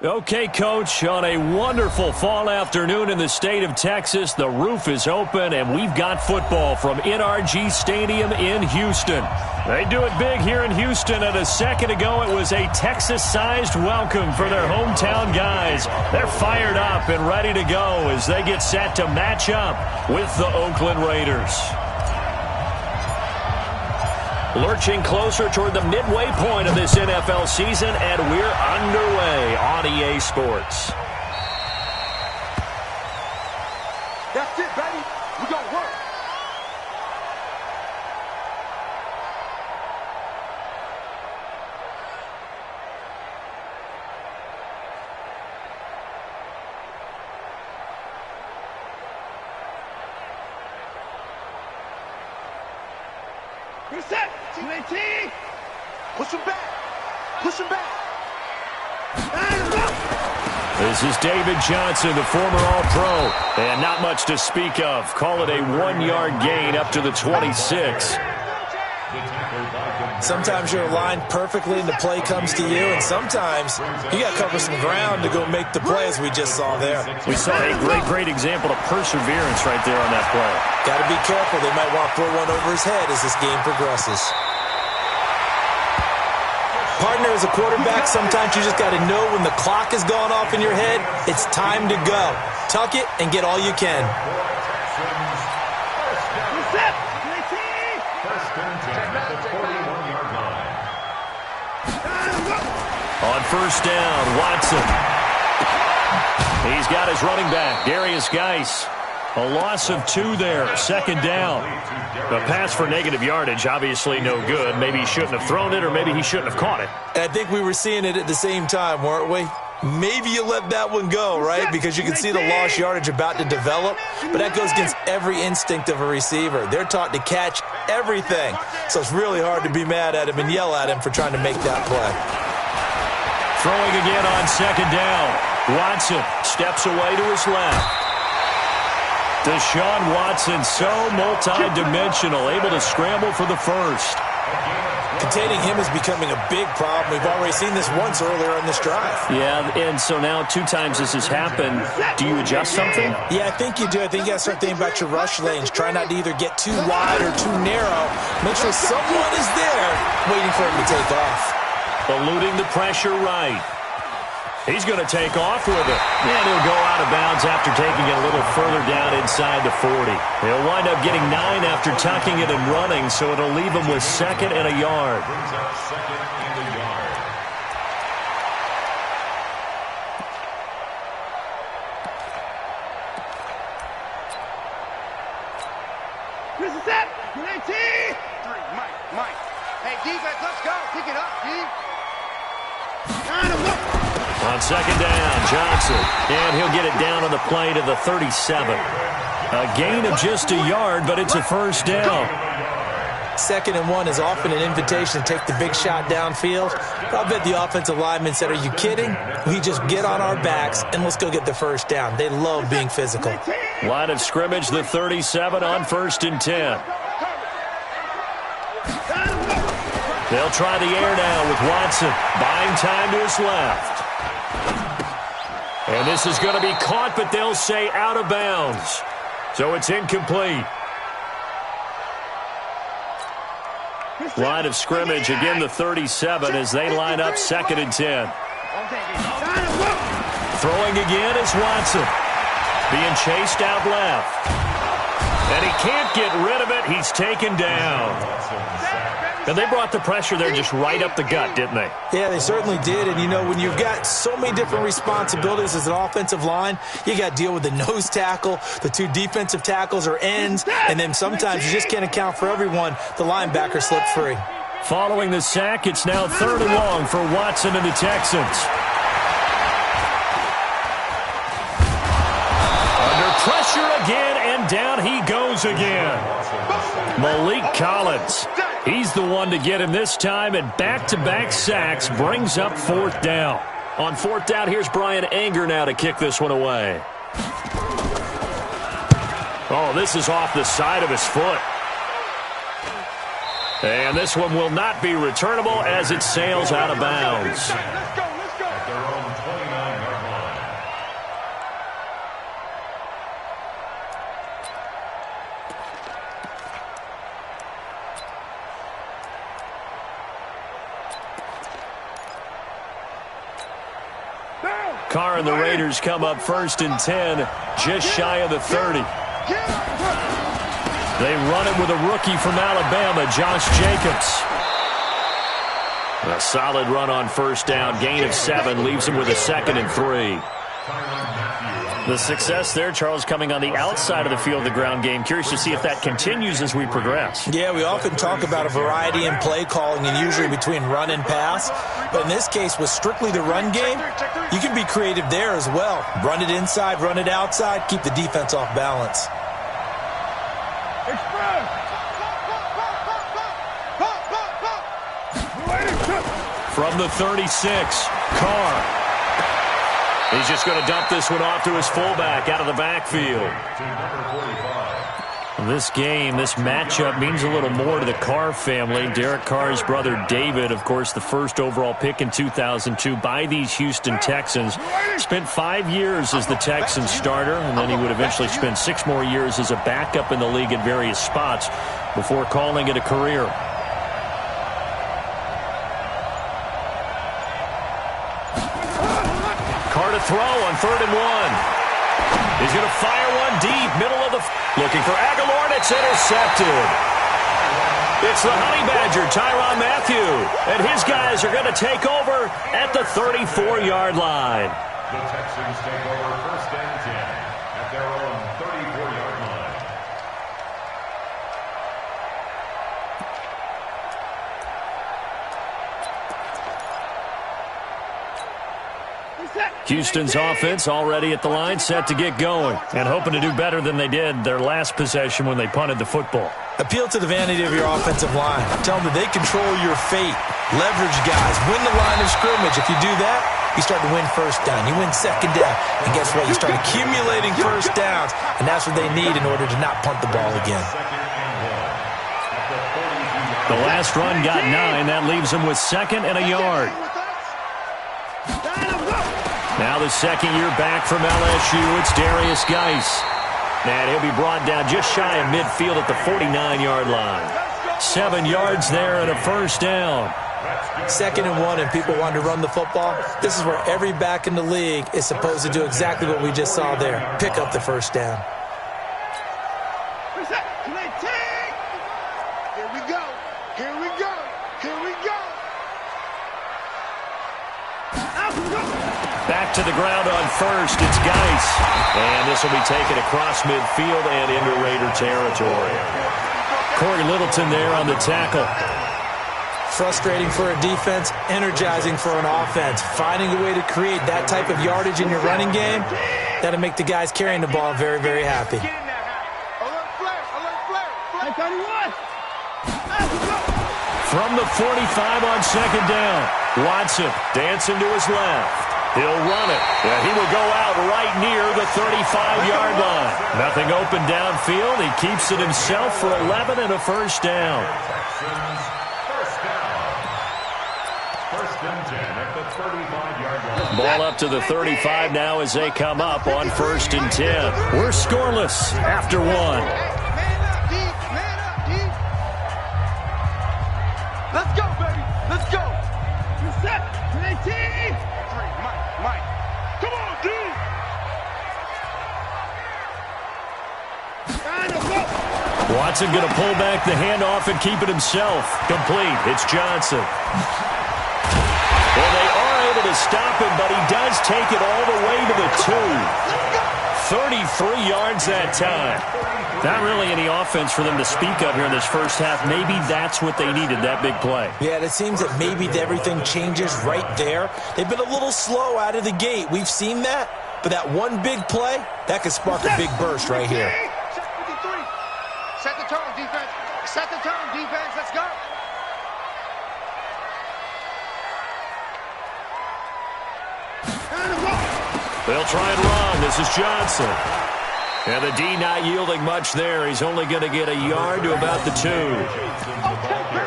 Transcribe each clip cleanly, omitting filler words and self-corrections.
Okay, Coach, on a wonderful fall afternoon in the state of Texas, the roof is open, and we've got football from NRG Stadium in Houston. They do it big here in Houston, and a second ago it was a Texas-sized welcome for their hometown guys. They're fired up and ready to go as they get set to match up with the Oakland Raiders. Lurching closer toward the midway point of this NFL season, and we're underway on EA Sports. That's it, baby. We gonna work. Reset. UAT. Push him back. Push him back. This is David Johnson, the former All-Pro, and not much to speak of. Call it a 1-yard gain up to the 26. Sometimes you're aligned perfectly and the play comes to you, and sometimes you got to cover some ground to go make the play, as we just saw there. We saw a great example of perseverance right there on that play. Got to be careful. They might want to throw one over his head as this game progresses. Partner, as a quarterback, sometimes you just got to know when the clock has gone off in your head, it's time to go. Tuck it and get all you can. On first down, Watson. He's got his running back, Darius Geis. A loss of 2 there, second down. The pass for negative yardage, obviously no good. Maybe he shouldn't have thrown it, or maybe he shouldn't have caught it. And I think we were seeing it at the same time, weren't we? Maybe you let that one go, right? Because you can see the lost yardage about to develop. But that goes against every instinct of a receiver. They're taught to catch everything. So it's really hard to be mad at him and yell at him for trying to make that play. Throwing again on second down. Watson steps away to his left. Deshaun Watson, so multi-dimensional, able to scramble for the first. Containing him is becoming a big problem. We've already seen this once earlier in this drive. Yeah, and so now 2 times this has happened. Do you adjust something? Yeah, I think you do. I think you got to start thinking about your rush lanes. Try not to either get too wide or too narrow. Make sure someone is there waiting for him to take off. Eluding the pressure right. He's going to take off with it. And he'll go out of bounds after taking it a little further down inside the 40. He'll wind up getting 9 after tucking it and running, so it'll leave him with 2nd and a yard. This is it. UAT. 3, Mike. Hey, defense, let's go. Pick it up, D. On second down, Johnson. And he'll get it down on the play to the 37. A gain of just a yard, but it's a first down. 2nd and 1 is often an invitation to take the big shot downfield. I'll bet the offensive lineman said, are you kidding? We just get on our backs and let's go get the first down. They love being physical. Line of scrimmage, the 37 on 1st and 10. They'll try the air now with Watson. Buying time to his left. And this is going to be caught, but they'll say out of bounds. So it's incomplete. Line of scrimmage, again the 37 as they line up 2nd and 10. Throwing again is Watson. Being chased out left. And he can't get rid of it. He's taken down. And they brought the pressure there just right up the gut, didn't they? Yeah, they certainly did. And, you know, when you've got so many different responsibilities as an offensive line, you got to deal with the nose tackle, the 2 defensive tackles or ends, and then sometimes you just can't account for everyone. The linebacker slipped free. Following the sack, it's now 3rd and long for Watson and the Texans. Under pressure again, and down he goes again. Malik Collins. He's the one to get him this time, and back-to-back sacks brings up 4th down. On 4th down, here's Brian Anger now to kick this one away. Oh, this is off the side of his foot. And this one will not be returnable as it sails out of bounds. Carr and the Raiders come up 1st and 10, just shy of the 30. They run it with a rookie from Alabama, Josh Jacobs. A solid run on 1st down, gain of 7, leaves him with a 2nd and 3. The success there, Charles, coming on the outside of the field, the ground game. Curious to see if that continues as we progress. Yeah, we often talk about a variety in play calling and usually between run and pass. But in this case, with strictly the run game, you can be creative there as well. Run it inside, run it outside, keep the defense off balance. From the 36, Carr. He's just going to dump this one off to his fullback out of the backfield. This game, this matchup means a little more to the Carr family. Derek Carr's brother David, of course, the first overall pick in 2002 by these Houston Texans. Spent 5 years as the Texans starter, and then he would eventually spend 6 more years as a backup in the league at various spots before calling it a career. Carr to throw on 3rd and 1. He's going to fire one deep, middle of the... Looking for Aguilar, and it's intercepted. It's the Honey Badger, Tyrann Mathieu. And his guys are going to take over at the 34-yard line. The Texans take over 1st and 10 at their own 34-yard line. Houston's offense already at the line, set to get going, and hoping to do better than they did their last possession when they punted the football. Appeal to the vanity of your offensive line. Tell them that they control your fate. Leverage guys. Win the line of scrimmage. If you do that, you start to win 1st down. You win 2nd down. And guess what? You start accumulating 1st downs, and that's what they need in order to not punt the ball again. The last run got 9. That leaves them with 2nd and a yard. Now the 2nd year back from LSU, it's Darius Geis. And he'll be brought down just shy of midfield at the 49-yard line. 7 yards there and a 1st down. 2nd and 1 and people want to run the football. This is where every back in the league is supposed to do exactly what we just saw there. Pick up the 1st down. Here we go. Here we go. Here we go. Back to the ground on 1st, it's Geis. And this will be taken across midfield and into Raider territory. Corey Littleton there on the tackle. Frustrating for a defense, energizing for an offense. Finding a way to create that type of yardage in your running game, that'll make the guys carrying the ball very, very happy. From the 45 on 2nd down, Watson dancing to his left. He'll run it. Yeah, he will go out right near the 35-yard line. Nothing open downfield. He keeps it himself for 11 and a 1st down. First and 10 at the 35-yard line. Ball up to the 35 now as they come up on 1st and 10. We're scoreless after 1. Let's go, baby. Let's go. You're set. 19. Mike. Come on, dude. Watson going to pull back the handoff and keep it himself. Complete. It's Johnson. Well, they are able to stop him, but he does take it all the way to the 2. 33 yards that time. Not really any offense for them to speak of here in this first half. Maybe that's what they needed, that big play. Yeah, it seems that maybe everything changes right there. They've been a little slow out of the gate. We've seen that. But that one big play, that could spark a big burst right here. Set the tone, defense. Set the tone, defense. Let's go. They'll try and run. This is Johnson. And the D not yielding much there. He's only going to get a yard to about the 2.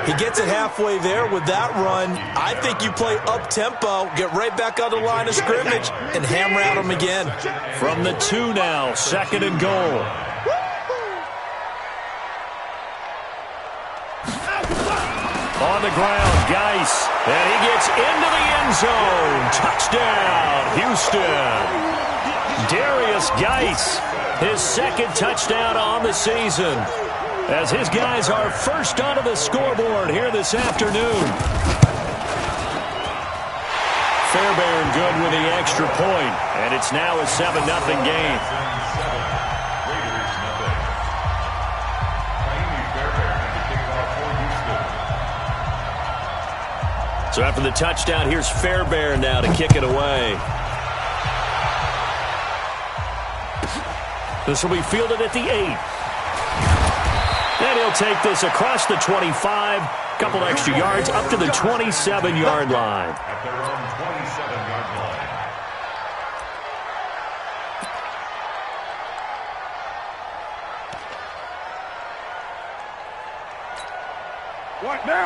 He gets it halfway there with that run. I think you play up-tempo, get right back on the line of scrimmage, and hammer at him again. From the 2 now, 2nd and goal. On the ground, Geis. And he gets into the end end zone. Touchdown, Houston. Darius Geis, his second touchdown on the season, as his guys are first onto the scoreboard here this afternoon. Fairbairn good with the extra point, and it's now a 7-0 game. So after the touchdown, here's Fairbairn now to kick it away. This will be fielded at the 8. And he'll take this across the 25, couple extra yards up to the 27-yard line. At their own 27-yard line.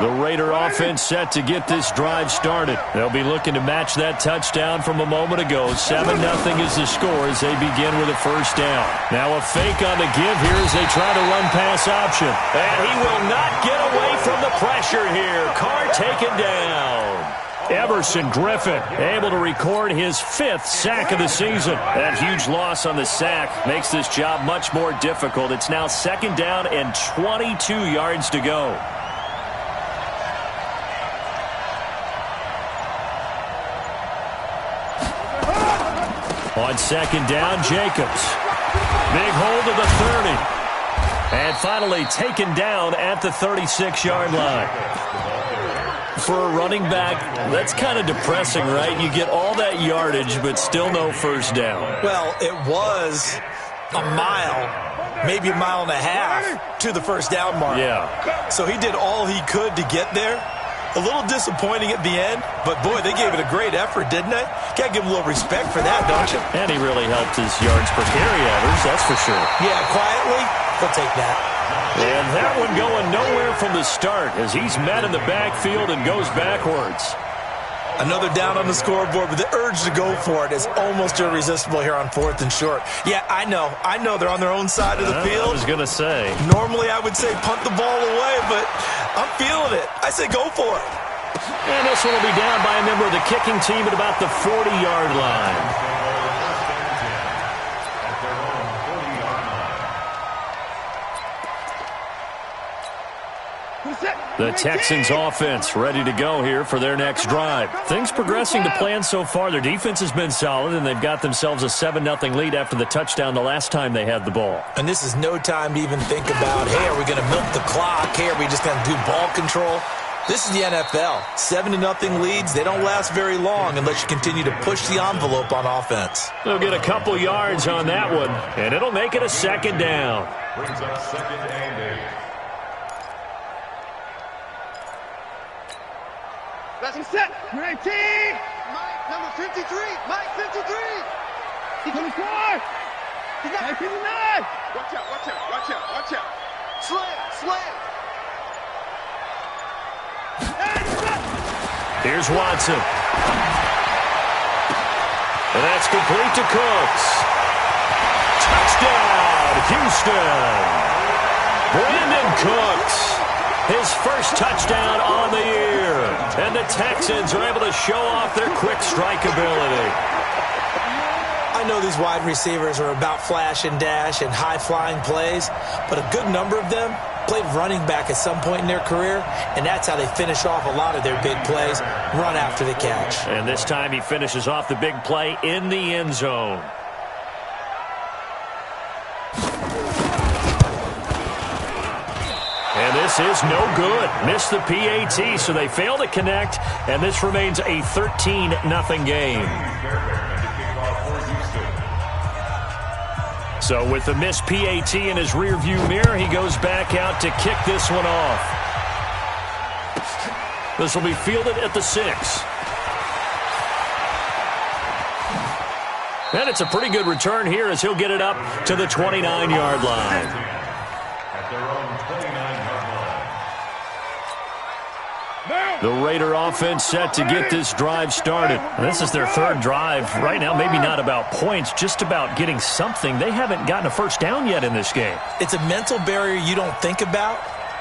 The Raider offense set to get this drive started. They'll be looking to match that touchdown from a moment ago. 7-0 is the score as they begin with a first down. Now a fake on the give here as they try to run pass option. And he will not get away from the pressure here. Carr taken down. Everson Griffin able to record his 5th sack of the season. That huge loss on the sack makes this job much more difficult. It's now 2nd down and 22 yards to go. On 2nd down, Jacobs. Big hold of the 30. And finally taken down at the 36-yard line. For a running back, that's kind of depressing, right? You get all that yardage, but still no first down. Well, it was a mile, maybe a mile and a half to the first down mark. Yeah. So he did all he could to get there. A little disappointing at the end, but boy, they gave it a great effort, didn't they? Got to give him a little respect for that, don't you? And he really helped his yards per carry average, that's for sure. Yeah, quietly, he'll take that. And that one going nowhere from the start as he's met in the backfield and goes backwards. Another down on the scoreboard, but the urge to go for it is almost irresistible here on 4th and short. Yeah, I know they're on their own side of the field. I was going to say. Normally I would say punt the ball away, but I'm feeling it. I say go for it. And this one will be down by a member of the kicking team at about the 40-yard line. The Texans offense ready to go here for their next drive. Things progressing to plan so far. Their defense has been solid, and they've got themselves a 7-0 lead after the touchdown the last time they had the ball. And this is no time to even think about, hey, are we going to milk the clock? Hey, are we just going to do ball control? This is the NFL. 7-0 leads, they don't last very long unless you continue to push the envelope on offense. They'll get a couple yards on that one, and it'll make it a 2nd down. Brings up 2nd and 8. Let's set. 19. Mike, number 53. Mike, 53. 24. Mike, 59. Watch out. Slam. Here's Watson. And that's complete to Cooks. Touchdown, Houston. Brandon Cooks. His first touchdown on the year. And the Texans are able to show off their quick strike ability. I know these wide receivers are about flash and dash and high-flying plays, but a good number of them played running back at some point in their career, and that's how they finish off a lot of their big plays, run after the catch. And this time he finishes off the big play in the end zone. And this is no good. Missed the PAT, so they fail to connect, and this remains a 13-0 game. So with the missed PAT in his rearview mirror, he goes back out to kick this one off. This will be fielded at the 6. And it's a pretty good return here as he'll get it up to the 29-yard line. At their own 29-yard line. The Raider offense set to get this drive started. This is their 3rd drive. Right now, maybe not about points, just about getting something. They haven't gotten a first down yet in this game. It's a mental barrier you don't think about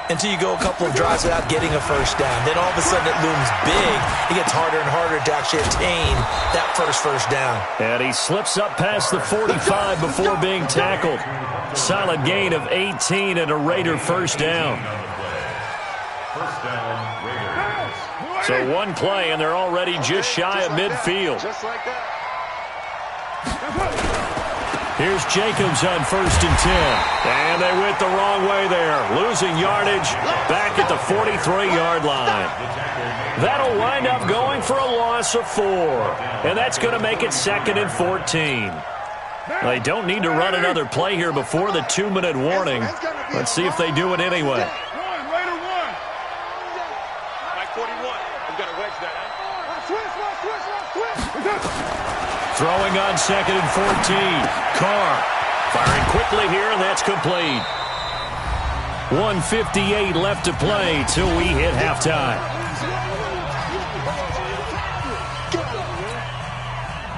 until you go a couple of drives without getting a first down. Then all of a sudden it looms big. It gets harder and harder to actually attain that first down. And he slips up past the 45 before being tackled. Solid gain of 18 and a Raider first down. First down, Raiders. So one play, and they're already just shy of midfield. Just like that. Here's Jacobs on 1st and 10. And they went the wrong way there. Losing yardage back at the 43-yard line. That'll wind up going for a loss of 4. And that's going to make it 2nd and 14. They don't need to run another play here before the 2-minute warning. Let's see if they do it anyway. Raider 1. Mike 41. We've got to wedge that. Switch. Throwing on 2nd and 14. Carr firing quickly here, and that's complete. 1:58 left to play till we hit halftime.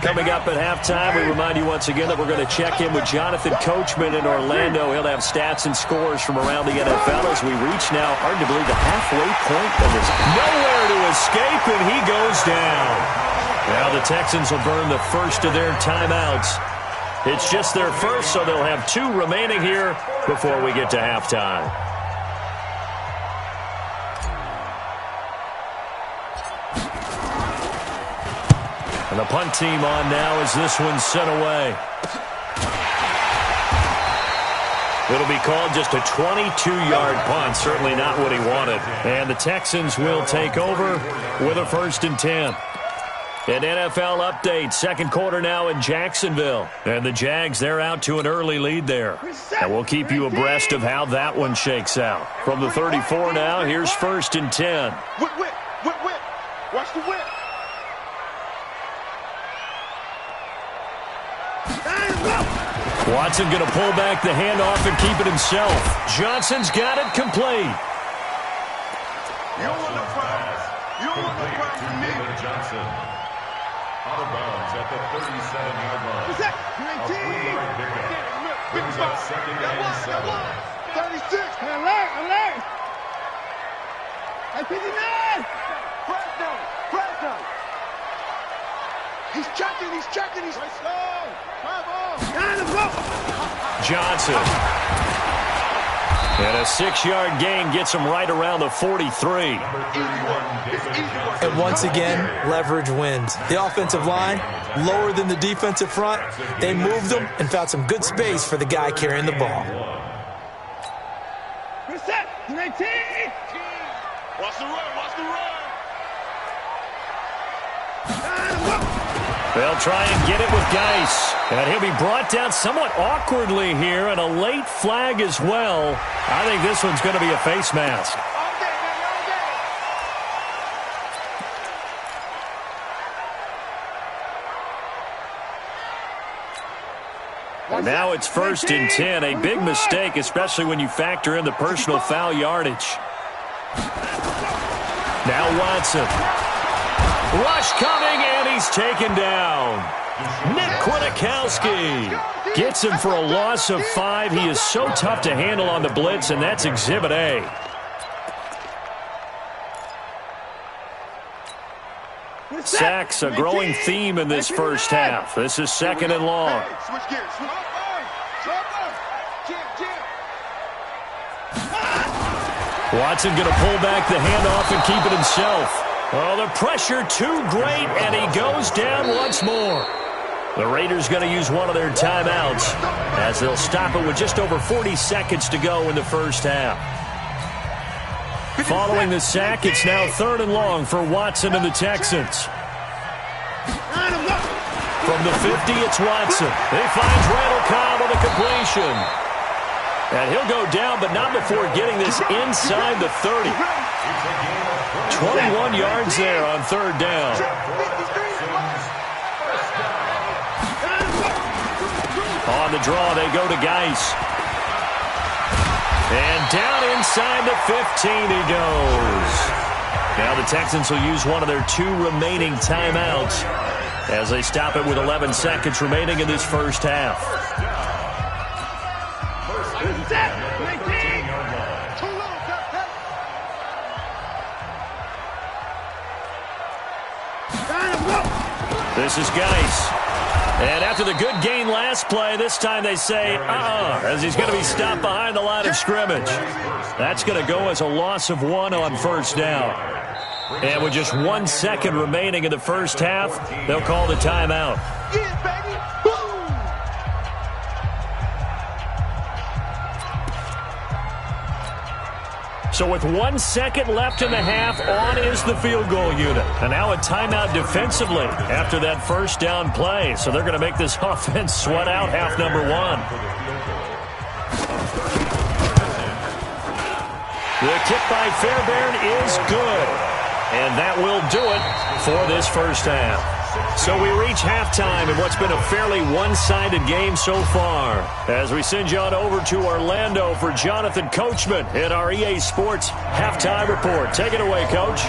Coming up at halftime, we remind you once again that we're going to check in with Jonathan Coachman in Orlando. He'll have stats and scores from around the NFL as we reach now, hard to believe, the halfway point of this. Nowhere to escape, and he goes down. Now the Texans will burn the first of their timeouts. It's just their first, so they'll have 2 remaining here before we get to halftime. And the punt team on now as this one's sent away. It'll be called just a 22-yard punt, certainly not what he wanted. And the Texans will take over with a 1st and 10. An NFL update, second quarter now in Jacksonville. And the Jags, they're out to an early lead there. And we'll keep you abreast of how that one shakes out. From the 34 now, here's 1st and 10. Whip. Watch the whip. Watson going to pull back the handoff and keep it himself. Johnson's got it complete. You don't want no problems. You don't want no problems with me. Johnson. Out of bounds at the 37-yard line. What's that? A 3-yard pickup. Brings up 2nd and 7. 36. Alert. Hey, 59. Fresno. He's checking. Johnson. And a 6-yard gain gets him right around the 43. And once again, leverage wins. The offensive line, lower than the defensive front. They moved them and found some good space for the guy carrying the ball. Reset. 19. Watch the run. They'll try and get it with Geis. And he'll be brought down somewhat awkwardly here, and a late flag as well. I think this one's going to be a face mask. And now it's 1st and 10. A big mistake, especially when you factor in the personal foul yardage. Now Watson. Rush coming, and he's taken down. Nick Kwiatkowski gets him for a loss of 5. He is so tough to handle on the blitz, and that's Exhibit A. Sacks, a growing theme in this first half. This is 2nd and long. Switch gears. Watson going to pull back the handoff and keep it himself. Oh, the pressure too great, and he goes down once more. The Raiders going to use one of their timeouts as they'll stop it with just over 40 seconds to go in the first half. Following the sack, it's now 3rd and long for Watson and the Texans. From the 50, it's Watson. He finds Randall Cobb with a completion. And he'll go down, but not before getting this inside the 30. 21 yards there on 3rd down. On the draw, they go to Geis. And down inside the 15 he goes. Now the Texans will use one of their 2 remaining timeouts as they stop it with 11 seconds remaining in this first half. This is Geis. And after the good gain last play, this time they say, as he's going to be stopped behind the line of scrimmage. That's going to go as a loss of 1 on first down. And with just 1 second remaining in the first half, they'll call the timeout. Yeah, baby. Boom. So with 1 second left in the half, on is the field goal unit. And now a timeout defensively after that first down play. So they're going to make this offense sweat out half number 1. The kick by Fairbairn is good. And that will do it for this first half. So we reach halftime in what's been a fairly one-sided game so far. As we send you on over to Orlando for Jonathan Coachman in our EA Sports Halftime Report. Take it away, Coach.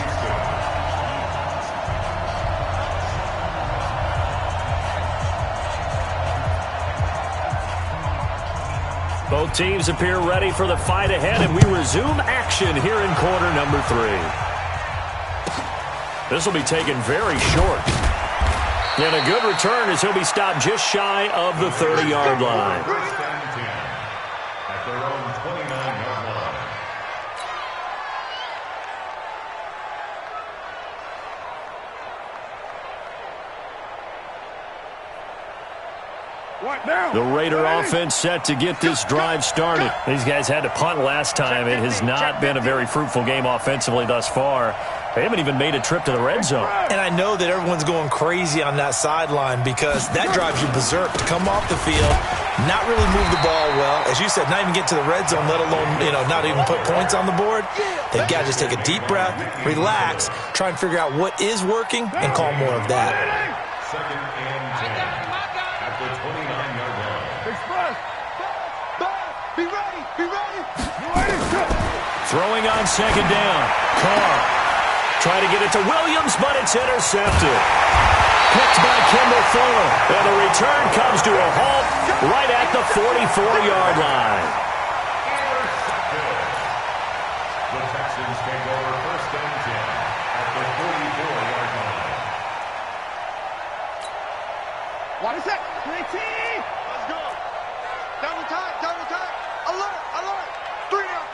Both teams appear ready for the fight ahead, and we resume action here in quarter number 3. This will be taken very short. And a good return as he'll be stopped just shy of the 30-yard line. At their own 29-yard line. What now? The Raider offense set to get this drive started. These guys had to punt last time. It has not been a very fruitful game offensively thus far. They haven't even made a trip to the red zone. And I know that everyone's going crazy on that sideline because that drives you berserk to come off the field, not really move the ball well. As you said, not even get to the red zone, let alone, not even put points on the board. They've got to just take a deep breath, relax, try and figure out what is working, and call more of that. Second and 10 at the 29-yard line. Express. Be ready. Be ready. You ready? Throwing on second down. Carr. Trying to get it to Williams, but it's intercepted. Picked by Kendall Fuller. And the return comes to a halt right at the 44-yard line. The Texans take over first and 10 at the 44-yard line. What is that? 19. Let's go. Double time. Alert. 3 down.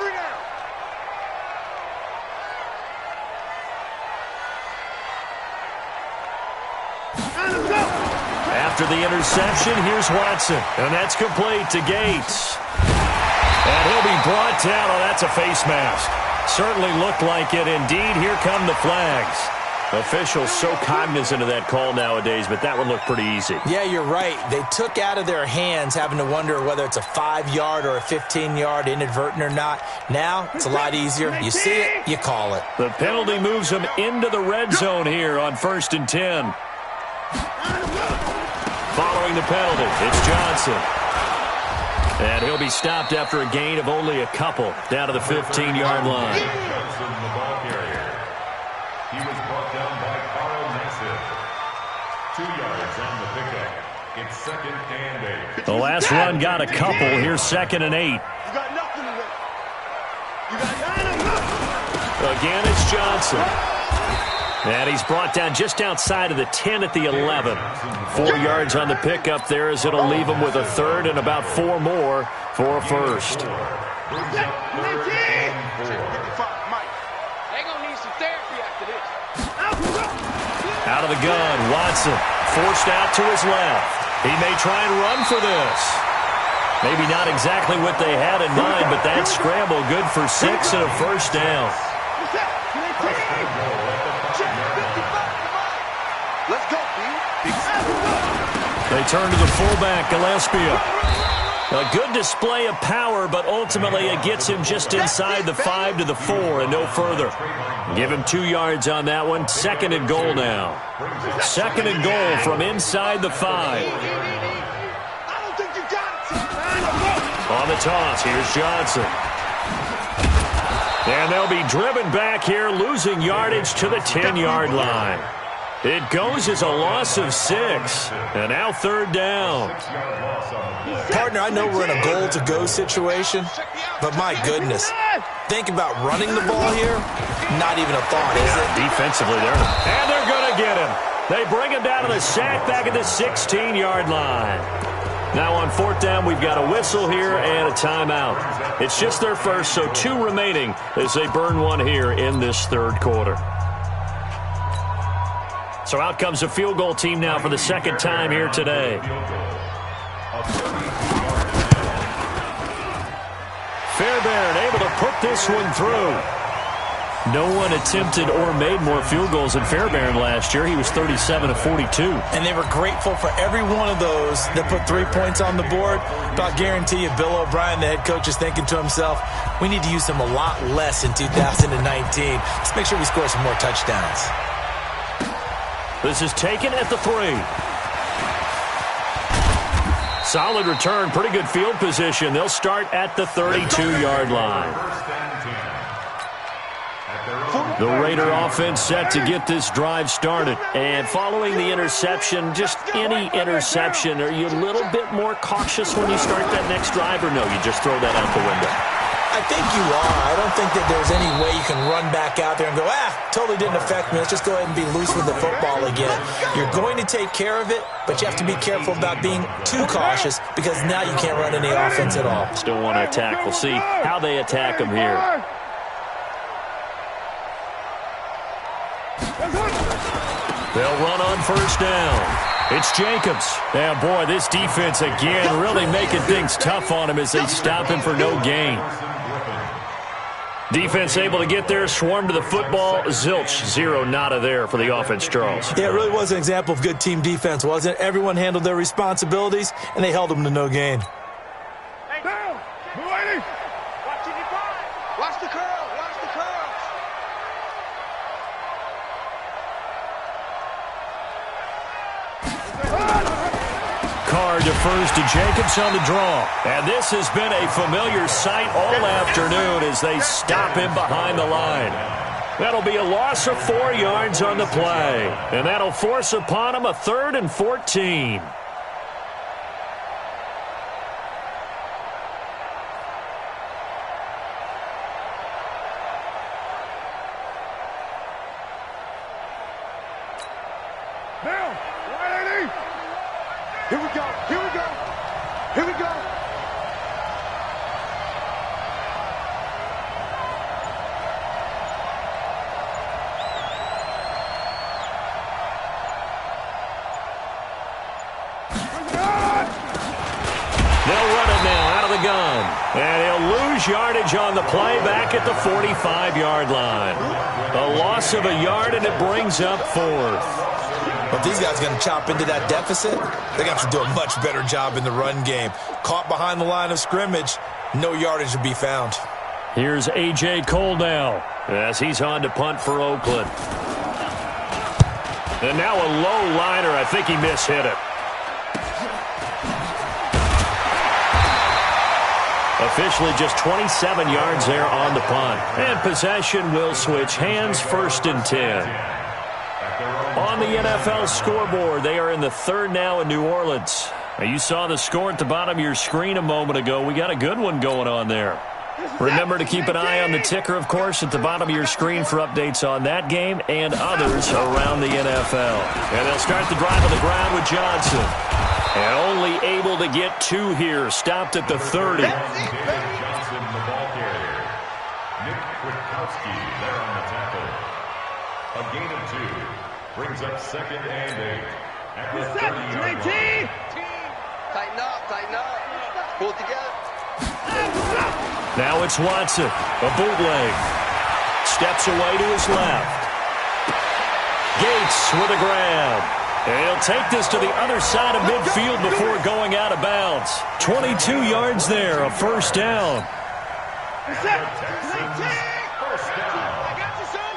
After the interception, here's Watson. And that's complete to Gates. And he'll be brought down. Oh, that's a face mask. Certainly looked like it. Indeed, here come the flags. Officials so cognizant of that call nowadays, but that one looked pretty easy. Yeah, you're right. They took out of their hands having to wonder whether it's a 5-yard or a 15-yard inadvertent or not. Now, it's a lot easier. You see it, you call it. The penalty moves them into the red zone here on 1st and 10. Following the penalty, it's Johnson. And he'll be stopped after a gain of only a couple down to the 15-yard line. Johnson, the ball carrier. He was brought down by Carl Nassib. 2 yards on the pickup. It's second and 8. The last run got a couple. Here's 2nd and 8. You got nothing to win. You got nothing. Again, it's Johnson. And he's brought down just outside of the 10 at the 11. 4 yards on the pickup there as it'll leave him with a third and about 4 more for a first. Brings up 3rd and 4. They're going to need some therapy after this. Out of the gun, Watson forced out to his left. He may try and run for this. Maybe not exactly what they had in mind, but that scramble good for 6 and a first down. Let's go, They turn to the fullback, Gillespie. A good display of power, but ultimately it gets him just inside the 5 to the 4 and no further. Give him 2 yards on that one. 2nd and goal now. 2nd and goal from inside the 5. I don't think you got it. On the toss, here's Johnson. And they'll be driven back here, losing yardage to the 10-yard line. It goes as a loss of 6, and now 3rd down. Partner, I know we're in a goal-to-go situation, but my goodness, think about running the ball here. Not even a thought, is it? Defensively there. And they're going to get him. They bring him down to the sack back at the 16-yard line. Now on 4th down, we've got a whistle here and a timeout. It's just their first, so 2 remaining as they burn one here in this 3rd quarter. So out comes a field goal team now for the 2nd time here today. Fairbairn able to put this one through. No one attempted or made more field goals than Fairbairn last year. He was 37 of 42. And they were grateful for every one of those that put 3 points on the board. But I'll guarantee you, Bill O'Brien, the head coach, is thinking to himself, we need to use them a lot less in 2019. Let's make sure we score some more touchdowns. This is taken at the 3. Solid return, pretty good field position. They'll start at the 32-yard line. The Raider offense set to get this drive started. And following the interception, just any interception, are you a little bit more cautious when you start that next drive, or no, you just throw that out the window? I think you are. I don't think that there's any way you can run back out there and go, totally didn't affect me. Let's just go ahead and be loose with the football again. You're going to take care of it, but you have to be careful about being too cautious because now you can't run any offense at all. Still want to attack. We'll see how they attack them here. They'll run on 1st down. It's Jacobs. And boy, this defense again really making things tough on him as they stop him for no gain. Defense able to get there, swarm to the football. Zilch, 0 nada there for the offense, Charles. Yeah, it really was an example of good team defense, wasn't it? Everyone handled their responsibilities, and they held them to no gain. Watch the curl. Watch the curl. Carr defers to Jacobs on the draw. And this has been a familiar sight all afternoon as they stop him behind the line. That'll be a loss of 4 yards on the play. And that'll force upon him a 3rd and 14. Here we go. Here we go. Here we go. They'll run it now out of the gun. And he'll lose yardage on the play back at the 45-yard line. A loss of a yard, and it brings up 4th. But these guys are going to chop into that deficit. They're going to have to do a much better job in the run game. Caught behind the line of scrimmage, no yardage to be found. Here's A.J. Cole now as he's on to punt for Oakland. And now a low liner. I think he mishit it. Officially just 27 yards there on the punt. And possession will switch hands, 1st and 10. On the NFL scoreboard, they are in the 3rd now in New Orleans. Now, you saw the score at the bottom of your screen a moment ago. We got a good one going on there. Remember to keep an eye on the ticker, of course, at the bottom of your screen for updates on that game and others around the NFL. And they'll start the drive on the ground with Johnson. And only able to get 2 here, stopped at the 30. Johnson, the ball carrier. Nick Kwiatkowski there on the tackle. A gain of 2 brings up 2nd and 8 at the 30-yard line. Tighten up. Pull it together. Now it's Watson, a bootleg. Steps away to his left. Gates with a grab. And he'll take this to the other side of midfield before going out of bounds. 22 yards there, a 1st down. First down. I got you, son.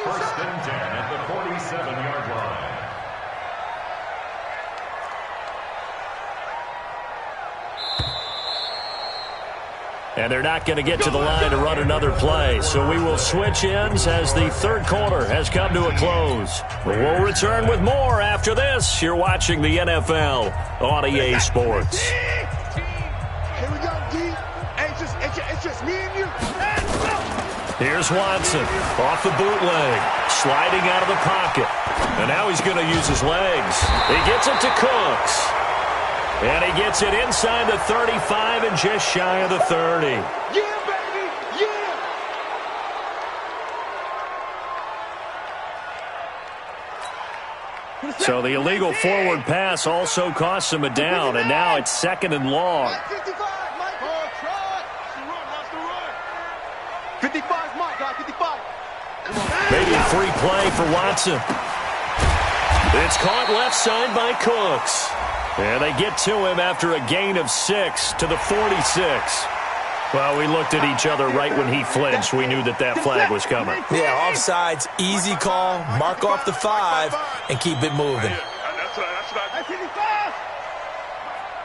1st and 10 at the 47-yard line. And they're not going to get to the line to run another play. So we will switch ends as the 3rd quarter has come to a close. We'll return with more after this. You're watching the NFL on EA Sports. Here we go, D. It's just me and you. Let's go. Here's Watson off the bootleg, sliding out of the pocket. And now he's going to use his legs. He gets it to Cooks. And he gets it inside the 35 and just shy of the 30. Yeah, baby! Yeah! So the illegal forward pass also costs him a down, and now it's 2nd and long. 55, Mike. Oh, try. Watch the run. 55, Mike. 55. Maybe a free play for Watson. It's caught left side by Cooks. And they get to him after a gain of 6 to the 46. Well, we looked at each other right when he flinched. We knew that flag was coming. Yeah, offsides, easy call, mark off the 5, and keep it moving. That's 55.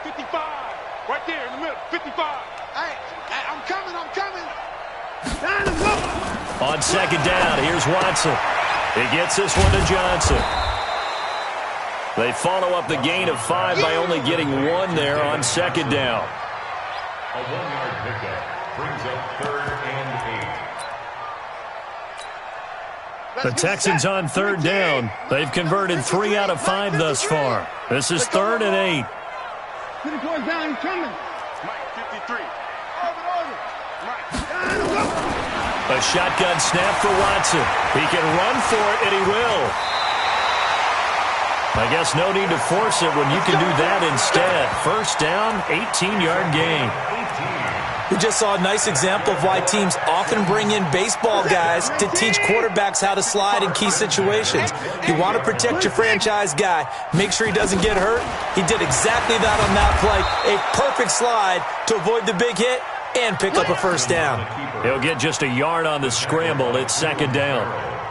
55. Right there in the middle. 55. Hey, I'm coming. On 2nd down, here's Watson. He gets this one to Johnson. They follow up the gain of 5 by only getting 1 there on 2nd down. A 1-yard pickup brings up 3rd and 8. The Texans on 3rd down. They've converted 3 out of 5 thus far. This is 3rd and 8. Put the boys down. He's coming. Mike, 53. Over. A shotgun snap for Watson. He can run for it, and he will. I guess no need to force it when you can do that instead. 1st down, 18-yard gain. We just saw a nice example of why teams often bring in baseball guys to teach quarterbacks how to slide in key situations. You want to protect your franchise guy. Make sure he doesn't get hurt. He did exactly that on that play. A perfect slide to avoid the big hit and pick up a 1st down. He'll get just a yard on the scramble. It's 2nd down.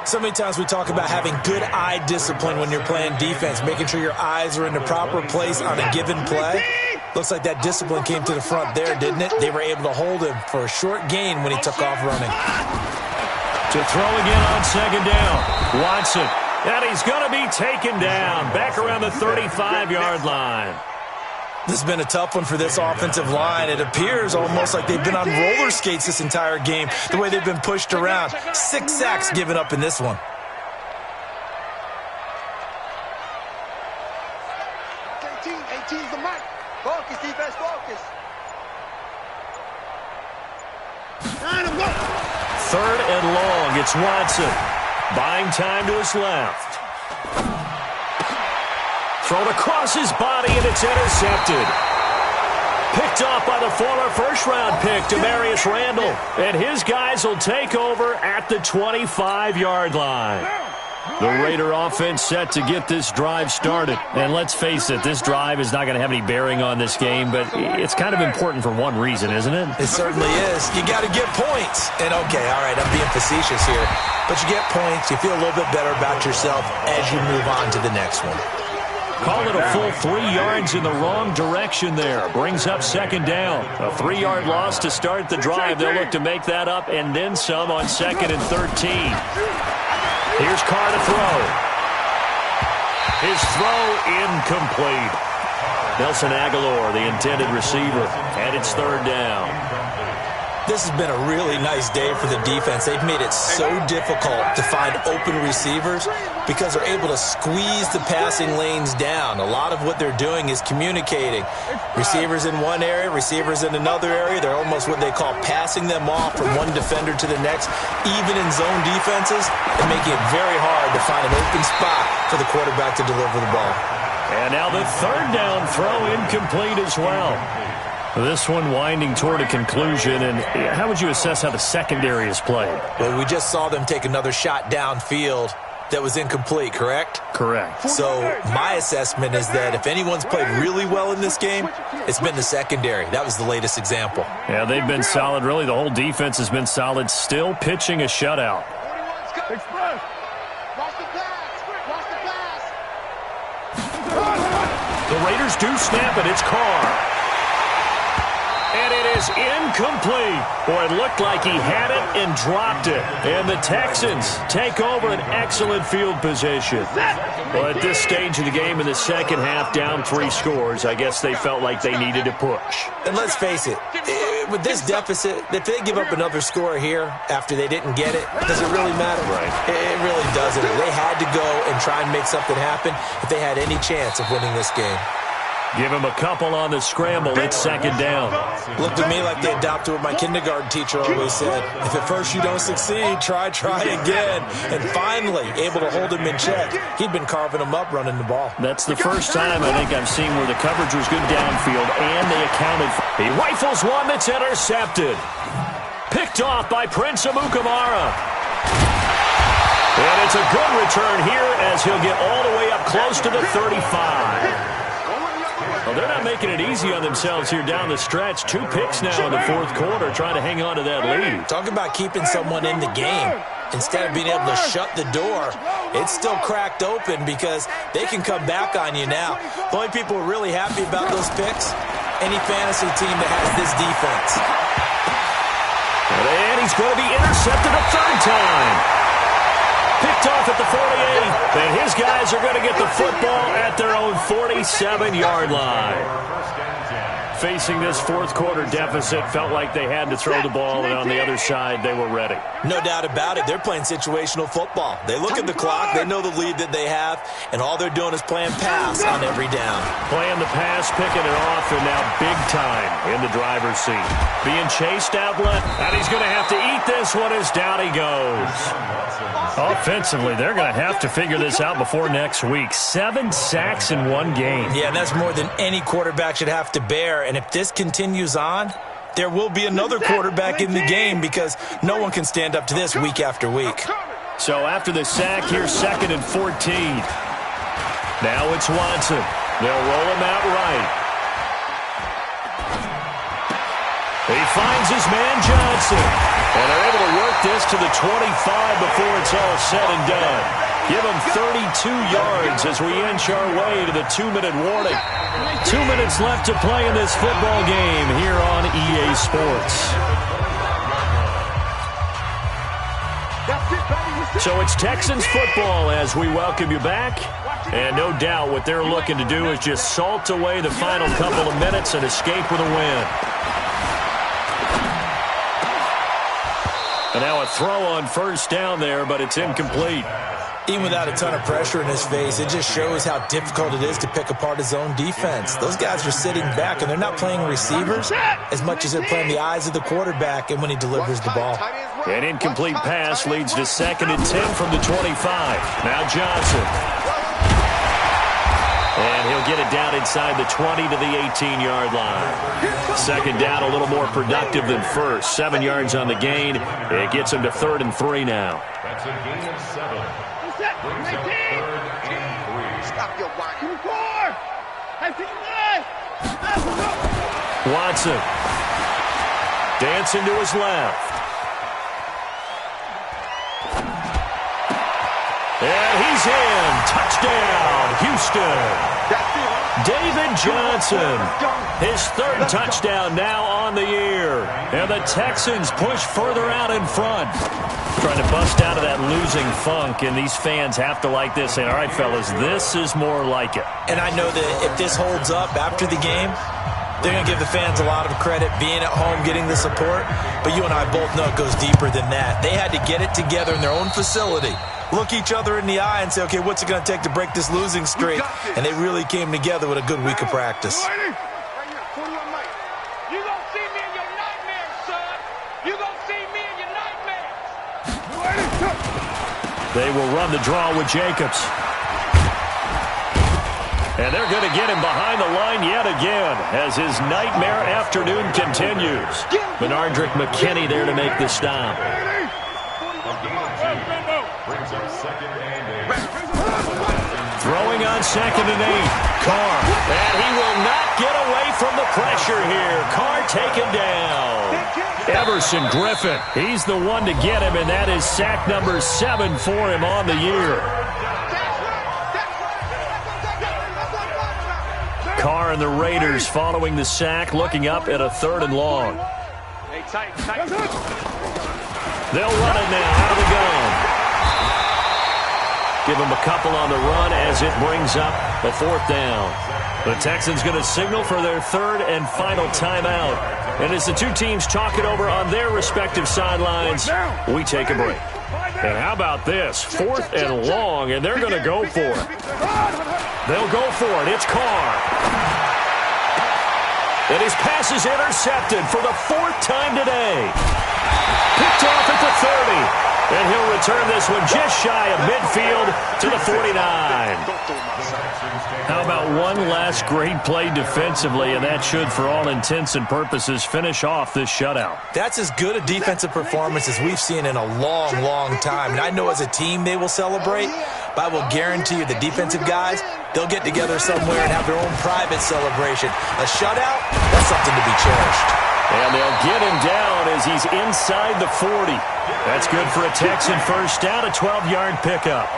So many times we talk about having good eye discipline when you're playing defense, making sure your eyes are in the proper place on a given play. Looks like that discipline came to the front there, didn't it? They were able to hold him for a short gain when he took off running. To throw again on 2nd down. Watson. And he's going to be taken down. Back around the 35-yard line. This has been a tough one for this offensive line. It appears almost like they've been on roller skates this entire game, the way they've been pushed around. 6 sacks given up in this one. 18's the mic. Focus, defense, focus. 3rd and long. It's Watson. Buying time to his left. Thrown across his body, and it's intercepted. Picked off by the former first-round pick, Demarius Randall. And his guys will take over at the 25-yard line. The Raider offense set to get this drive started. And let's face it, this drive is not going to have any bearing on this game, but it's kind of important for one reason, isn't it? It certainly is. You got to get points. And, okay, all right, I'm being facetious here. But you get points, you feel a little bit better about yourself as you move on to the next one. Call it a full 3 yards in the wrong direction there. Brings up 2nd down. A 3-yard loss to start the drive. They'll look to make that up and then some on 2nd and 13. Here's Carr to throw. His throw incomplete. Nelson Aguilar, the intended receiver, and it's 3rd down. This has been a really nice day for the defense. They've made it so difficult to find open receivers because they're able to squeeze the passing lanes down. A lot of what they're doing is communicating. Receivers in one area, receivers in another area. They're almost what they call passing them off from one defender to the next, even in zone defenses, and making it very hard to find an open spot for the quarterback to deliver the ball. And now the 3rd down throw incomplete as well. This one winding toward a conclusion, and how would you assess how the secondary has played? Well, we just saw them take another shot downfield that was incomplete, correct? Correct. So my assessment is that if anyone's played really well in this game, it's been the secondary. That was the latest example. Yeah, they've been solid. Really, the whole defense has been solid, still pitching a shutout. Express. Watch the pass. The Raiders do snap it. It's Carr. And it is incomplete. Boy, it looked like he had it and dropped it. And the Texans take over an excellent field position. Well, at this stage of the game in the second half, down 3 scores, I guess they felt like they needed to push. And let's face it, with this deficit, if they give up another score here after they didn't get it, does it really matter? Right. It really doesn't. They had to go and try and make something happen if they had any chance of winning this game. Give him a couple on the scramble. It's second down. Looked to me like they adopted what my kindergarten teacher always said. If at first you don't succeed, try again. And finally, able to hold him in check. He'd been carving him up running the ball. That's the first time I think I've seen where the coverage was good downfield, and they accounted for it. He rifles one that's intercepted. Picked off by Prince Amukamara. And it's a good return here as he'll get all the way up close to the 35. Well, they're not making it easy on themselves here down the stretch. 2 picks now in the fourth quarter, trying to hang on to that lead. Talk about keeping someone in the game. Instead of being able to shut the door, it's still cracked open because they can come back on you now. The only people who are really happy about those picks, any fantasy team that has this defense. And he's going to be intercepted a third time. Picked off at the 48, and his guys are going to get the football at their own 47-yard line. Facing this fourth quarter deficit, felt like they had to throw the ball, and on the other side, they were ready. No doubt about it. They're playing situational football. They look at the clock, they know the lead that they have, and all they're doing is playing pass on every down. Playing the pass, picking it off, and now big time in the driver's seat. Being chased, Outlet, and he's going to have to eat this one as down he goes. Offensively, they're going to have to figure this out before next week. 7 sacks in one game. Yeah, and that's more than any quarterback should have to bear. And if this continues on, there will be another quarterback in the game because no one can stand up to this week after week. So after the sack, here's 2nd and 14. Now it's Watson. They'll roll him out right. He finds his man Johnson. And they're able to work this to the 25 before it's all said and done. Give him 32 yards as we inch our way to the 2-minute warning. 2 minutes left to play in this football game here on EA Sports. So it's Texans football as we welcome you back. And no doubt what they're looking to do is just salt away the final couple of minutes and escape with a win. And now a throw on first down there, but it's incomplete. Even without a ton of pressure in his face, it just shows how difficult it is to pick apart his own defense. Those guys are sitting back, and they're not playing receivers as much as they're playing the eyes of the quarterback and when he delivers the ball. An incomplete pass leads to 2nd and 10 from the 25. Now Johnson. And he'll get it down inside the 20 to the 18-yard line. Second down, a little more productive than first. 7 yards on the gain. It gets him to 3rd and 3 now. That's a gain of 7. Brings up 3rd and 3. Stop your whining. Watson. Dancing to his left. And he's in. Touchdown, Houston. David Johnson, his 3rd touchdown now on the year. And the Texans push further out in front. Trying to bust out of that losing funk, and these fans have to like this. Saying, all right, fellas, this is more like it. And I know that if this holds up after the game, they're going to give the fans a lot of credit being at home, getting the support. But you and I both know it goes deeper than that. They had to get it together in their own facility, look each other in the eye and say, okay, what's it going to take to break this losing streak? And they really came together with a good week of practice. They will run the draw with Jacobs. And they're going to get him behind the line yet again as his nightmare afternoon continues. Benardrick McKinney there to make the stop. Brings up 2nd and 8. Throwing on 2nd and 8. Carr. And he will not get away from the pressure here. Carr taken down. Everson Griffin. He's the one to get him, and that is sack number 7 for him on the year. Carr and the Raiders following the sack, looking up at a 3rd and long. They'll run it now out of the gun. Give them a couple on the run as it brings up a 4th down. The Texans going to signal for their 3rd and final timeout. And as the two teams talk it over on their respective sidelines, we take a break. And how about this? 4th and long, and they're going to go for it. They'll go for it. It's Carr. And his pass is intercepted for the 4th time today. Picked off at the 30. And he'll return this one just shy of midfield to the 49. How about one last great play defensively, and that should, for all intents and purposes, finish off this shutout. That's as good a defensive performance as we've seen in a long, long time. And I know as a team they will celebrate, but I will guarantee you the defensive guys, they'll get together somewhere and have their own private celebration. A shutout, that's something to be cherished. And they'll get him down as he's inside the 40. That's good for a Texan first down, a 12-yard pickup.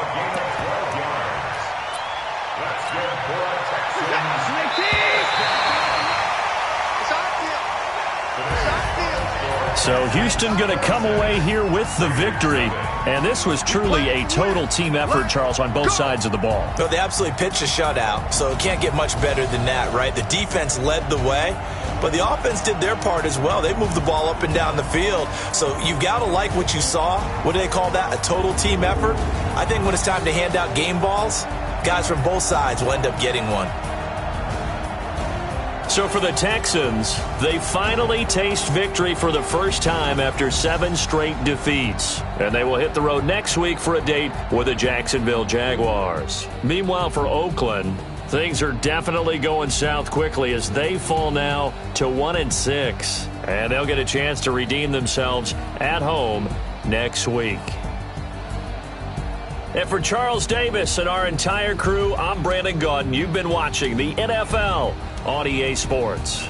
So Houston going to come away here with the victory. And this was truly a total team effort, Charles, on both sides of the ball. No, they absolutely pitched a shutout, so it can't get much better than that, right? The defense led the way, but the offense did their part as well. They moved the ball up and down the field. So you've got to like what you saw. What do they call that? A total team effort? I think when it's time to hand out game balls, guys from both sides will end up getting one. So for the Texans, they finally taste victory for the first time after 7 straight defeats. And they will hit the road next week for a date with the Jacksonville Jaguars. Meanwhile, for Oakland, things are definitely going south quickly as they fall now to 1-6. And they'll get a chance to redeem themselves at home next week. And for Charles Davis and our entire crew, I'm Brandon Gaudin. You've been watching the NFL on EA Sports.